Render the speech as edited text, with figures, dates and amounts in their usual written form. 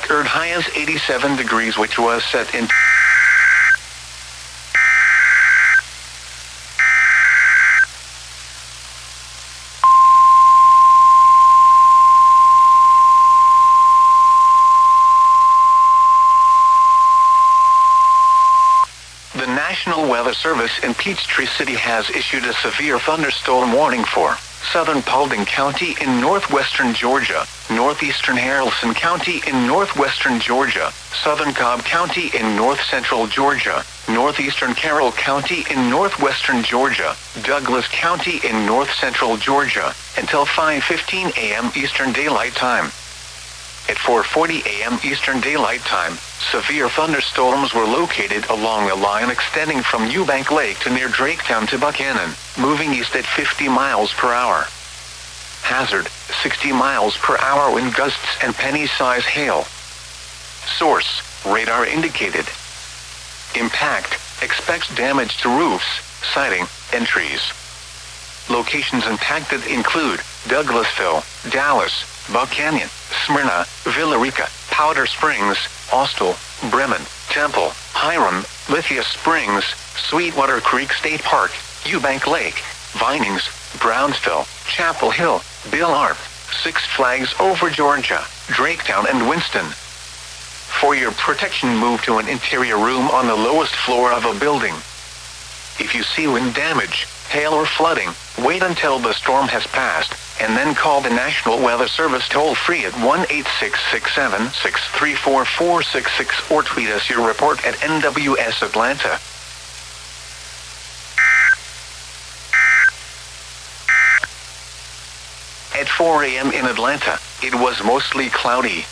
record high as 87 degrees, which was set in The National Weather Service in Peachtree City has issued a severe thunderstorm warning for southern Paulding County in northwestern Georgia, northeastern Haralson County in northwestern Georgia, southern Cobb County in north-central Georgia, northeastern Carroll County in northwestern Georgia, Douglas County in north-central Georgia, until 5:15 a.m. Eastern Daylight Time. At 4:40 a.m. Eastern Daylight Time, severe thunderstorms were located along a line extending from Eubank Lake to near Draketown to Buchanan, moving east at 50 miles per hour. Hazard, 60 miles per hour wind gusts and penny-size hail. Source, radar indicated. Impact, expects damage to roofs, siding, and trees. Locations impacted include Douglasville, Dallas, Buchanan, Smyrna, Villarica, Powder Springs, Austell, Bremen, Temple, Hiram, Lithia Springs, Sweetwater Creek State Park, Eubank Lake, Vinings, Brownsville, Chapel Hill, Bill Arp, Six Flags Over Georgia, Draketown and Winston. For your protection, move to an interior room on the lowest floor of a building. If you see wind damage, hail or flooding, wait until the storm has passed, and then call the National Weather Service toll-free at 1-866-763-4466 or tweet us your report at NWS Atlanta. At 4 a.m. in Atlanta, it was mostly cloudy.